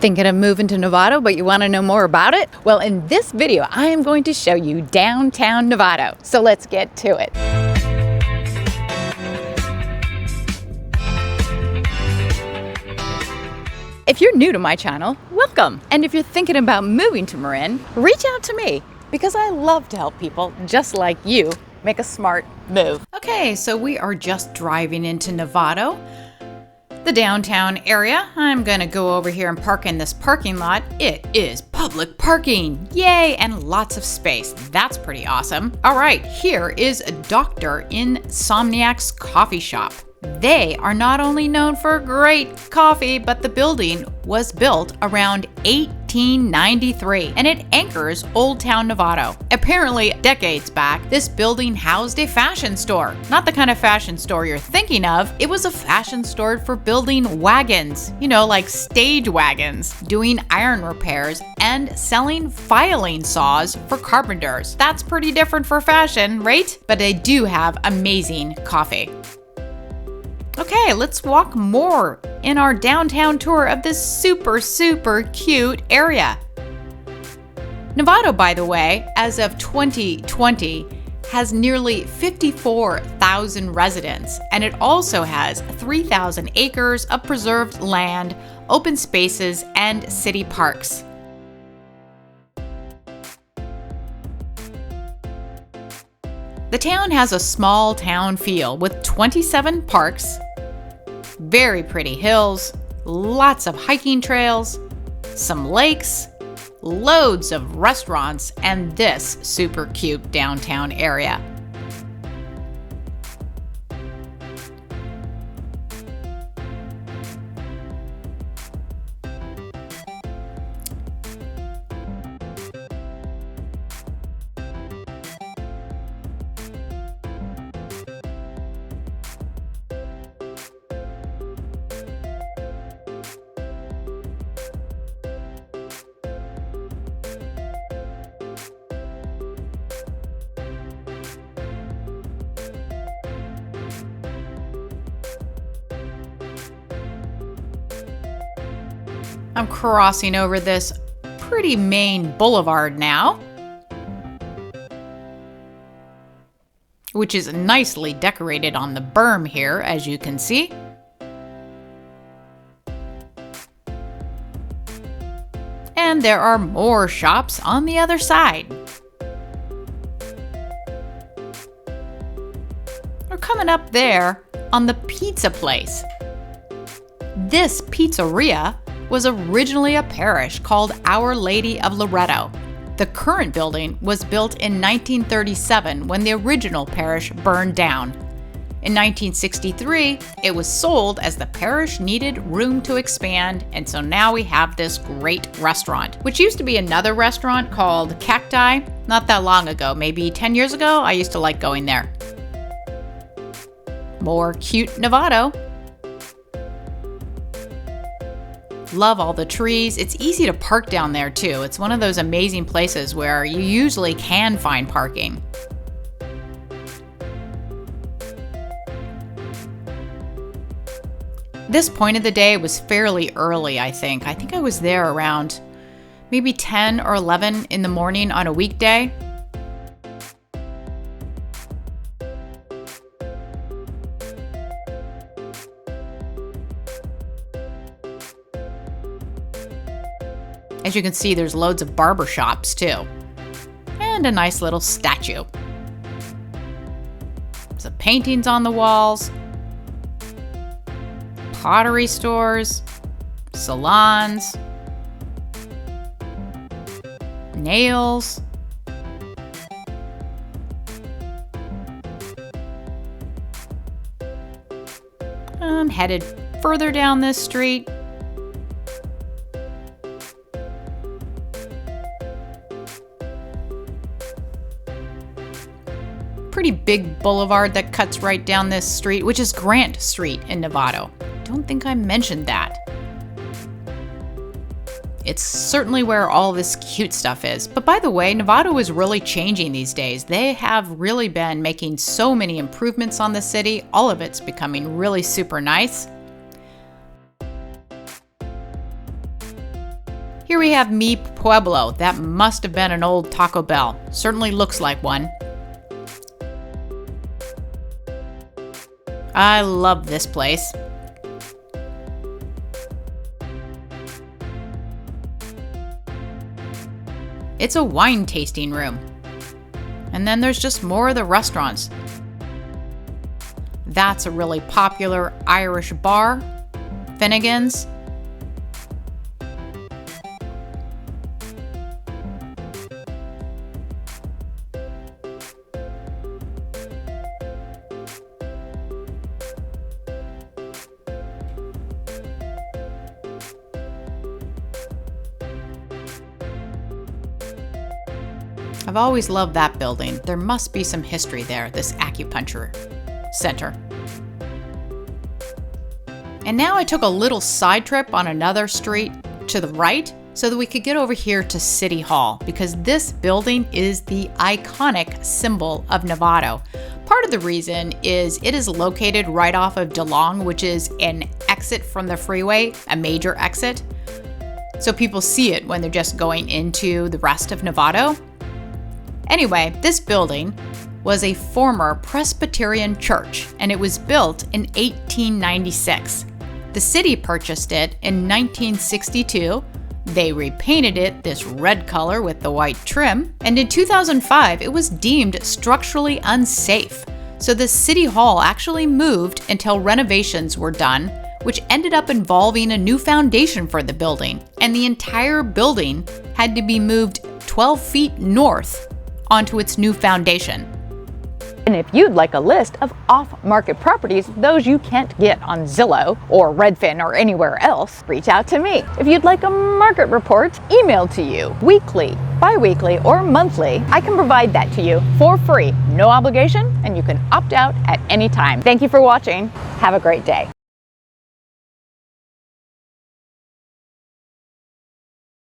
Thinking of moving to Novato, but you want to know more about it? Well, in this video, I am going to show you downtown Novato. So let's get to it. If you're new to my channel, welcome. And if you're thinking about moving to Marin, reach out to me because I love to help people just like you make a smart move. Okay, so we are just driving into Novato, the downtown area. I'm gonna go over here and park in this parking lot. It is public parking, yay, and lots of space. That's pretty awesome. All right, here is Dr. Insomniac's coffee shop. They are not only known for great coffee, but the building was built around 1893 and it anchors Old Town Novato. Apparently, decades back, this building housed a fashion store. Not the kind of fashion store you're thinking of. It was a fashion store for building wagons, like stage wagons, doing iron repairs, and selling filing saws for carpenters. That's pretty different for fashion, right? But they do have amazing coffee. Okay, let's walk more in our downtown tour of this super cute area. Novato, by the way, as of 2020, has nearly 54,000 residents, and it also has 3,000 acres of preserved land, open spaces, and city parks. The town has a small town feel with 27 parks, very pretty hills, lots of hiking trails, some lakes, loads of restaurants, and this super cute downtown area. I'm crossing over this pretty main boulevard now, which is nicely decorated on the berm here, as you can see. And there are more shops on the other side. We're coming up there on the pizza place. This pizzeria was originally a parish called Our Lady of Loretto. The current building was built in 1937 when the original parish burned down. In 1963, it was sold as the parish needed room to expand, and so now we have this great restaurant, which used to be another restaurant called Cacti. Not that long ago, maybe 10 years ago, I used to like going there. More cute Novato. Love all the trees. It's easy to park down there too. It's one of those amazing places where you usually can find parking. This point of the day was fairly early, I think. I think I was there around maybe 10 or 11 in the morning on a weekday. As you can see, there's loads of barber shops too. And a nice little statue. Some paintings on the walls. Pottery stores. Salons. Nails. I'm headed further down this street. Pretty big boulevard that cuts right down this street, which is Grant Street in Novato. Don't think I mentioned that. It's certainly where all this cute stuff is. But by the way, Novato is really changing these days. They have really been making so many improvements on the city. All of it's becoming really super nice. Here we have Mi Pueblo. That must have been an old Taco Bell. Certainly looks like one. I love this place. It's a wine tasting room. And then there's just more of the restaurants. That's a really popular Irish bar, Finnegan's. I've always loved that building. There must be some history there, this acupuncture center. And now I took a little side trip on another street to the right so that we could get over here to City Hall, because this building is the iconic symbol of Novato. Part of the reason is it is located right off of DeLong, which is an exit from the freeway, a major exit. So people see it when they're just going into the rest of Novato. Anyway, this building was a former Presbyterian church, and it was built in 1896. The city purchased it in 1962. They repainted it this red color with the white trim, and in 2005 it was deemed structurally unsafe. So the City Hall actually moved until renovations were done, which ended up involving a new foundation for the building, and the entire building had to be moved 12 feet north onto its new foundation. And if you'd like a list of off-market properties, those you can't get on Zillow or Redfin or anywhere else, reach out to me. If you'd like a market report emailed to you weekly, bi-weekly, or monthly, I can provide that to you for free, no obligation, and you can opt out at any time. Thank you for watching. Have a great day.